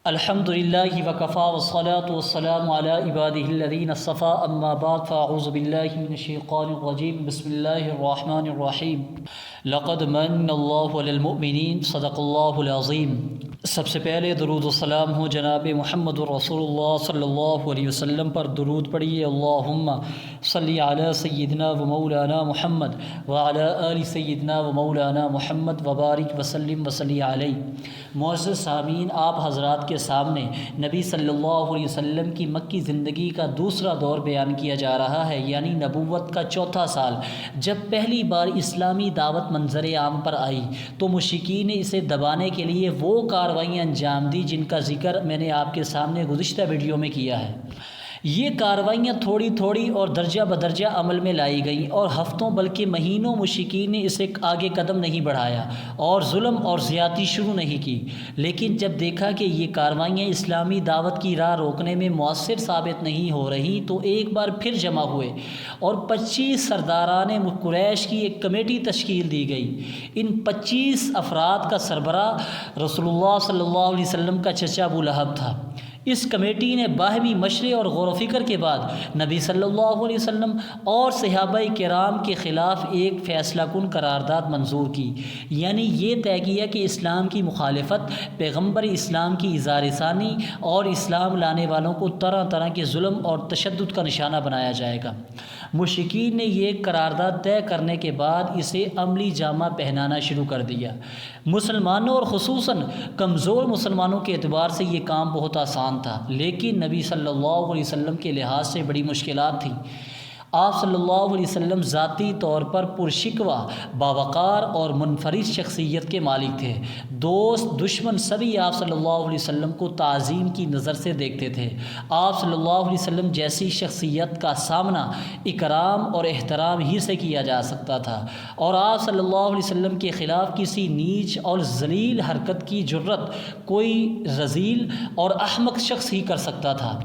الحمدللہ وکفا والصلاة والسلام علی عبادہ الذین اصطفیٰ اما بعد فاعوذ باللہ من الشیطان الرجیم بسم اللہ الرحمن الرحیم لقد من اللہ علی المؤمنین صدق اللہ العظیم۔ سب سے پہلے درود و سلام ہو جناب محمد رسول اللہ صلی اللہ علیہ وسلم پر، درود پڑھیے اللہم صلی علی سیدنا و مولانا محمد وعلی آل سیدنا و مولانا محمد وبارک وسلم وصلی علیہ۔ معزز سامعین، آپ حضرات کے سامنے نبی صلی اللہ علیہ وسلم کی مکی زندگی کا دوسرا دور بیان کیا جا رہا ہے، یعنی نبوت کا چوتھا سال۔ جب پہلی بار اسلامی دعوت منظر عام پر آئی تو مشرکین نے اسے دبانے کے لیے وہ کارروائیاں انجام دی جن کا ذکر میں نے آپ کے سامنے گزشتہ ویڈیو میں کیا ہے۔ یہ کارروائیاں تھوڑی تھوڑی اور درجہ بدرجہ عمل میں لائی گئیں اور ہفتوں بلکہ مہینوں مشرکین نے اسے آگے قدم نہیں بڑھایا اور ظلم اور زیادتی شروع نہیں کی، لیکن جب دیکھا کہ یہ کارروائیاں اسلامی دعوت کی راہ روکنے میں مؤثر ثابت نہیں ہو رہی تو ایک بار پھر جمع ہوئے اور 25 سرداران قریش کی ایک کمیٹی تشکیل دی گئی۔ ان 25 افراد کا سربراہ رسول اللہ صلی اللہ علیہ وسلم کا چچا ابو لہب تھا۔ اس کمیٹی نے باہمی مشورے اور غور و فکر کے بعد نبی صلی اللہ علیہ وسلم اور صحابہ کرام کے خلاف ایک فیصلہ کن قرارداد منظور کی، یعنی یہ طے کیا کہ اسلام کی مخالفت، پیغمبر اسلام کی اظہار ثانی اور اسلام لانے والوں کو طرح طرح کے ظلم اور تشدد کا نشانہ بنایا جائے گا۔ مشرکین نے یہ قرارداد طے کرنے کے بعد اسے عملی جامہ پہنانا شروع کر دیا۔ مسلمانوں اور خصوصاً کمزور مسلمانوں کے اعتبار سے یہ کام بہت آسان تھا، لیکن نبی صلی اللہ علیہ وسلم کے لحاظ سے بڑی مشکلات تھیں۔ آپ صلی اللہ علیہ وسلم ذاتی طور پر پرشکوہ، باوقار اور منفرد شخصیت کے مالک تھے۔ دوست دشمن سبھی آپ صلی اللہ علیہ وسلم کو تعظیم کی نظر سے دیکھتے تھے۔ آپ صلی اللہ علیہ وسلم جیسی شخصیت کا سامنا اکرام اور احترام ہی سے کیا جا سکتا تھا، اور آپ صلی اللہ علیہ وسلم کے خلاف کسی نیچ اور ذلیل حرکت کی جرت کوئی رذیل اور احمق شخص ہی کر سکتا تھا۔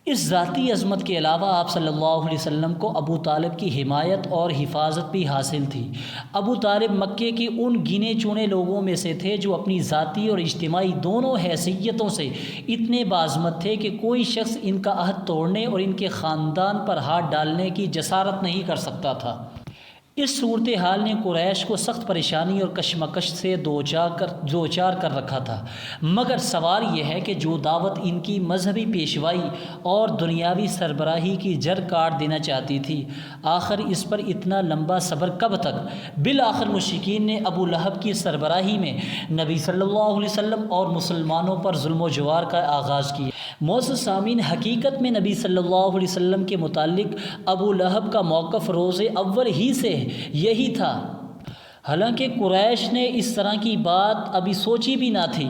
اس ذاتی عظمت کے علاوہ آپ صلی اللہ علیہ وسلم کو ابو طالب کی حمایت اور حفاظت بھی حاصل تھی۔ ابو طالب مکے کے ان گنے چنے لوگوں میں سے تھے جو اپنی ذاتی اور اجتماعی دونوں حیثیتوں سے اتنے باعظمت تھے کہ کوئی شخص ان کا عہد توڑنے اور ان کے خاندان پر ہاتھ ڈالنے کی جسارت نہیں کر سکتا تھا۔ اس صورتحال نے قریش کو سخت پریشانی اور کشمکش سے دوچار کر رکھا تھا، مگر سوال یہ ہے کہ جو دعوت ان کی مذہبی پیشوائی اور دنیاوی سربراہی کی جڑ کاٹ دینا چاہتی تھی، آخر اس پر اتنا لمبا صبر کب تک؟ بالآخر مشرکین نے ابو لہب کی سربراہی میں نبی صلی اللہ علیہ وسلم اور مسلمانوں پر ظلم و جوار کا آغاز کیا۔ معزز سامعین، حقیقت میں نبی صلی اللہ علیہ وسلم کے متعلق ابو لہب کا موقف روز اول ہی سے یہی تھا، حالانکہ قریش نے اس طرح کی بات ابھی سوچی بھی نہ تھی۔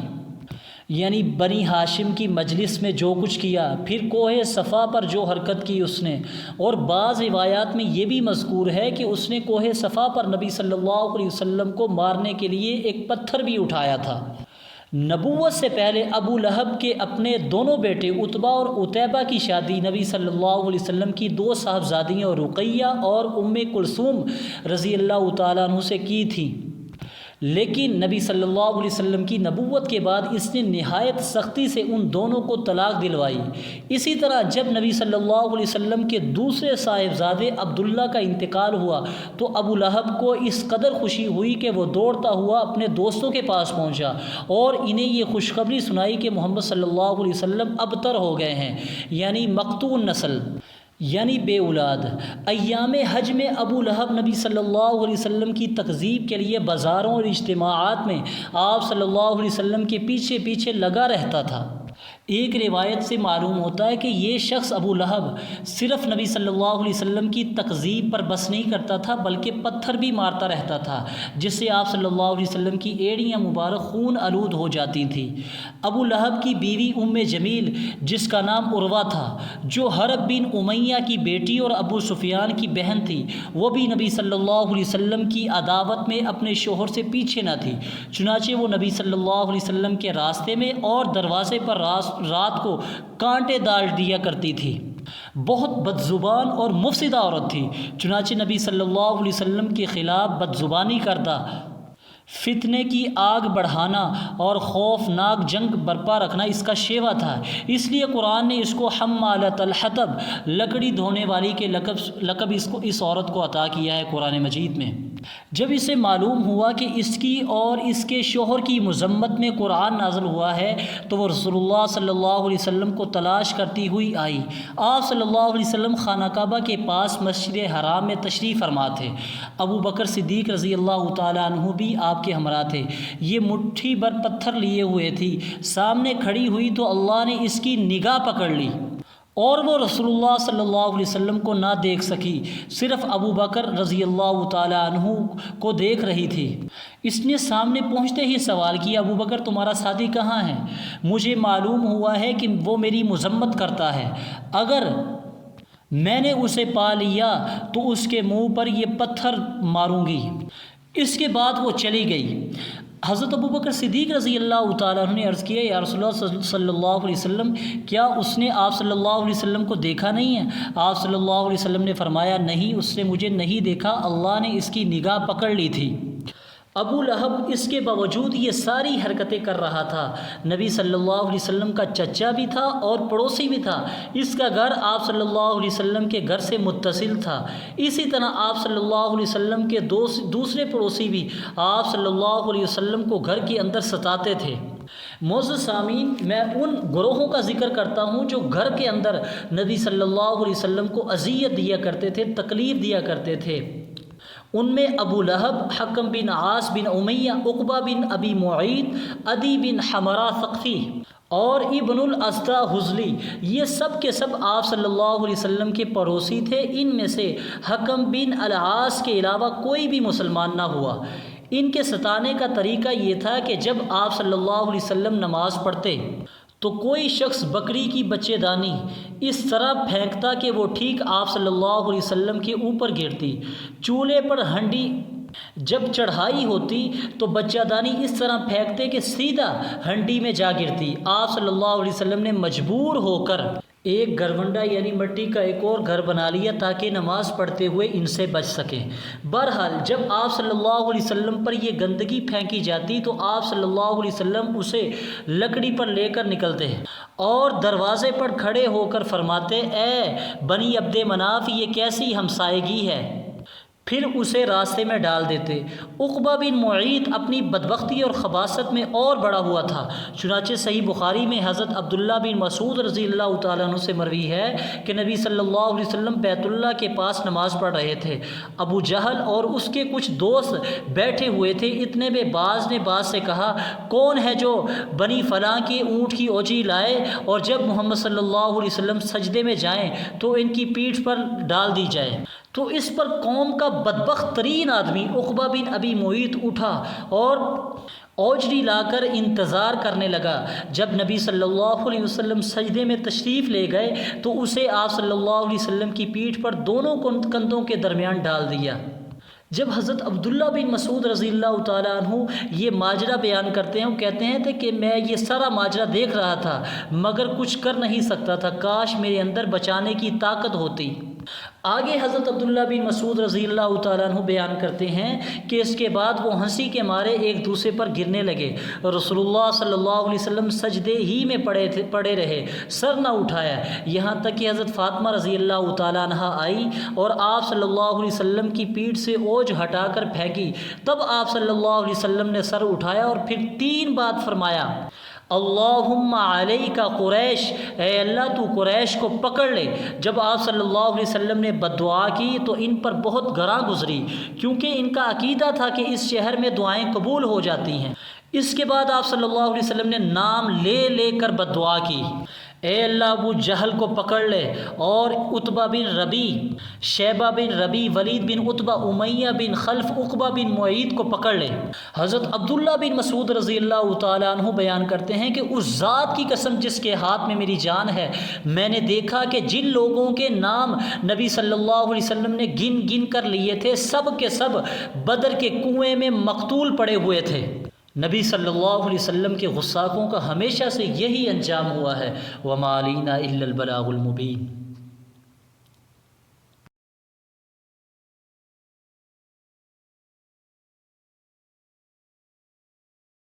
یعنی بنی ہاشم کی مجلس میں جو کچھ کیا، پھر کوہ صفا پر جو حرکت کی اس نے، اور بعض روایات میں یہ بھی مذکور ہے کہ اس نے کوہ صفا پر نبی صلی اللہ علیہ وسلم کو مارنے کے لیے ایک پتھر بھی اٹھایا تھا۔ نبوت سے پہلے ابو لہب کے اپنے دونوں بیٹے عتبہ اور عتیبہ کی شادی نبی صلی اللہ علیہ وسلم کی 2 صاحبزادیوں رقیہ اور ام کلثوم رضی اللہ تعالیٰ عنہ سے کی تھی، لیکن نبی صلی اللہ علیہ وسلم کی نبوت کے بعد اس نے نہایت سختی سے ان دونوں کو طلاق دلوائی۔ اسی طرح جب نبی صلی اللہ علیہ وسلم کے دوسرے صاحبزادے عبداللہ کا انتقال ہوا تو ابو لہب کو اس قدر خوشی ہوئی کہ وہ دوڑتا ہوا اپنے دوستوں کے پاس پہنچا اور انہیں یہ خوشخبری سنائی کہ محمد صلی اللہ علیہ وسلم ابتر ہو گئے ہیں، یعنی مقطوع نسل، یعنی بے اولاد۔ ایام حج میں ابو لہب نبی صلی اللہ علیہ وسلم کی تکذیب کے لیے بازاروں اور اجتماعات میں آپ صلی اللہ علیہ وسلم کے پیچھے پیچھے لگا رہتا تھا۔ ایک روایت سے معلوم ہوتا ہے کہ یہ شخص ابو لہب صرف نبی صلی اللہ علیہ وسلم کی تکذیب پر بس نہیں کرتا تھا بلکہ پتھر بھی مارتا رہتا تھا، جس سے آپ صلی اللہ علیہ وسلم کی ایڑیاں مبارک خون آلود ہو جاتی تھیں۔ ابو لہب کی بیوی ام جمیل، جس کا نام عروہ تھا، جو حرب بن امیہ کی بیٹی اور ابو سفیان کی بہن تھی، وہ بھی نبی صلی اللہ علیہ وسلم کی عداوت میں اپنے شوہر سے پیچھے نہ تھی، چنانچہ وہ نبی صلی اللہ علیہ وسلم کے راستے میں اور دروازے پر رات کو کانٹے ڈال دیا کرتی تھی۔ بہت بدزبان اور مفسدہ عورت تھی، چنانچہ نبی صلی اللہ علیہ وسلم کے خلاف بدزبانی کرتا فتنے کی آگ بڑھانا اور خوفناک جنگ برپا رکھنا اس کا شیوا تھا، اس لیے قرآن نے اس کو حمالۃ الحطب، لکڑی دھونے والی کے لقب اس عورت کو عطا کیا ہے قرآن مجید میں۔ جب اسے معلوم ہوا کہ اس کی اور اس کے شوہر کی مذمت میں قرآن نازل ہوا ہے تو وہ رسول اللہ صلی اللہ علیہ وسلم کو تلاش کرتی ہوئی آئی۔ آپ صلی اللہ علیہ وسلم خانہ کعبہ کے پاس مسجد حرام میں تشریف فرما تھے۔ ابو بکر صدیق رضی اللہ تعالیٰ عنہ بھی آپ کے ہمراہ تھے۔ یہ مٹھی بھر پتھر لیے ہوئے تھی، سامنے کھڑی ہوئی تو اللہ نے اس کی نگاہ پکڑ لی اور وہ رسول اللہ صلی اللہ علیہ وسلم کو نہ دیکھ سکی، صرف ابو بکر رضی اللہ تعالیٰ عنہ کو دیکھ رہی تھی۔ اس نے سامنے پہنچتے ہی سوال کیا، ابو بکر تمہارا ساتھی کہاں ہے؟ مجھے معلوم ہوا ہے کہ وہ میری مذمت کرتا ہے، اگر میں نے اسے پا لیا تو اس کے منہ پر یہ پتھر ماروں گی۔ اس کے بعد وہ چلی گئی۔ حضرت ابو بکر صدیق رضی اللہ تعالیٰ عنہ نے عرض کیا، یا رسول اللہ صلی اللہ علیہ وسلم، کیا اس نے آپ صلی اللہ علیہ وسلم کو دیکھا نہیں ہے؟ آپ صلی اللہ علیہ وسلم نے فرمایا، نہیں، اس نے مجھے نہیں دیکھا، اللہ نے اس کی نگاہ پکڑ لی تھی۔ ابو لہب اس کے باوجود یہ ساری حرکتیں کر رہا تھا۔ نبی صلی اللہ علیہ وسلم کا چچا بھی تھا اور پڑوسی بھی تھا، اس کا گھر آپ صلی اللہ علیہ وسلم کے گھر سے متصل تھا۔ اسی طرح آپ صلی اللہ علیہ وسلم کے دوسرے پڑوسی بھی آپ صلی اللہ علیہ وسلم کو گھر کے اندر ستاتے تھے۔ معزز سامعین، میں ان گروہوں کا ذکر کرتا ہوں جو گھر کے اندر نبی صلی اللہ علیہ وسلم کو اذیت دیا کرتے تھے، تکلیف دیا کرتے تھے۔ ان میں ابو لہب، حکم بن عاص بن امیہ، عقبہ بن ابی معیط، عدی بن حمرہ ثقفی اور ابن الاسدہ حزلی، یہ سب کے سب آپ صلی اللہ علیہ وسلم کے پڑوسی تھے۔ ان میں سے حکم بن العاص کے علاوہ کوئی بھی مسلمان نہ ہوا۔ ان کے ستانے کا طریقہ یہ تھا کہ جب آپ صلی اللہ علیہ وسلم نماز پڑھتے تو کوئی شخص بکری کی بچے دانی اس طرح پھینکتا کہ وہ ٹھیک آپ صلی اللہ علیہ وسلم کے اوپر گرتی۔ چولہے پر ہنڈی جب چڑھائی ہوتی تو بچہ دانی اس طرح پھینکتے کہ سیدھا ہنڈی میں جا گرتی۔ آپ صلی اللہ علیہ وسلم نے مجبور ہو کر ایک گرونڈا یعنی مٹی کا ایک اور گھر بنا لیا تاکہ نماز پڑھتے ہوئے ان سے بچ سکیں۔ بہرحال جب آپ صلی اللہ علیہ وسلم پر یہ گندگی پھینکی جاتی تو آپ صلی اللہ علیہ وسلم اسے لکڑی پر لے کر نکلتے اور دروازے پر کھڑے ہو کر فرماتے، اے بنی عبد مناف، یہ کیسی ہمسائیگی ہے؟ پھر اسے راستے میں ڈال دیتے۔ عقبہ بن معیط اپنی بدبختی اور خباثت میں اور بڑا ہوا تھا، چنانچہ صحیح بخاری میں حضرت عبداللہ بن مسعود رضی اللہ تعالیٰ عنہ سے مروی ہے کہ نبی صلی اللہ علیہ وسلم بیت اللہ کے پاس نماز پڑھ رہے تھے۔ ابو جہل اور اس کے کچھ دوست بیٹھے ہوئے تھے، اتنے میں باز نے باز سے کہا، کون ہے جو بنی فلاں کے اونٹ کی اوجی لائے اور جب محمد صلی اللہ علیہ وسلم سجدے میں جائیں تو ان کی پیٹھ پر ڈال دی جائے؟ تو اس پر قوم کا بدبخت ترین آدمی عقبہ بن ابی معیط اٹھا اور اوجری لا کر انتظار کرنے لگا۔ جب نبی صلی اللہ علیہ وسلم سجدے میں تشریف لے گئے تو اسے آپ صلی اللہ علیہ وسلم کی پیٹھ پر دونوں کندھوں کے درمیان ڈال دیا۔ جب حضرت عبداللہ بن مسعود رضی اللہ تعالیٰ عنہ یہ ماجرا بیان کرتے ہیں، وہ کہتے ہیں کہ میں یہ سارا ماجرا دیکھ رہا تھا مگر کچھ کر نہیں سکتا تھا، کاش میرے اندر بچانے کی طاقت ہوتی۔ آگے حضرت عبداللہ بن مسعود رضی اللہ تعالیٰ عنہ بیان کرتے ہیں کہ اس کے بعد وہ ہنسی کے مارے ایک دوسرے پر گرنے لگے۔ رسول اللہ صلی اللہ علیہ وسلم سجدے ہی میں پڑے رہے، سر نہ اٹھایا، یہاں تک کہ حضرت فاطمہ رضی اللہ تعالیٰ عنہ آئی اور آپ صلی اللہ علیہ وسلم کی پیٹھ سے اوج ہٹا کر پھینکی۔ تب آپ صلی اللہ علیہ وسلم نے سر اٹھایا اور پھر 3 بات فرمایا، اللہم علیک قریش، اے اللہ تو قریش کو پکڑ لے۔ جب آپ صلی اللہ علیہ وسلم نے بد دعا کی تو ان پر بہت گراں گزری، کیونکہ ان کا عقیدہ تھا کہ اس شہر میں دعائیں قبول ہو جاتی ہیں۔ اس کے بعد آپ صلی اللہ علیہ وسلم نے نام لے لے کر بد دعا کی، اے اللہ ابو جہل کو پکڑ لے اور عتبہ بن ربی، شیبہ بن ربی، ولید بن عتبہ، امیہ بن خلف، عقبہ بن معیط کو پکڑ لے۔ حضرت عبداللہ بن مسعود رضی اللہ تعالیٰ عنہ بیان کرتے ہیں کہ اس ذات کی قسم جس کے ہاتھ میں میری جان ہے، میں نے دیکھا کہ جن لوگوں کے نام نبی صلی اللہ علیہ وسلم نے گن گن کر لیے تھے سب کے سب بدر کے کنویں میں مقتول پڑے ہوئے تھے۔ نبی صلی اللہ علیہ وسلم کے غصاقوں کا ہمیشہ سے یہی انجام ہوا ہے۔ وَمَا عَلَيْنَا إِلَّا الْبَلَاغُ الْمُبِينُ۔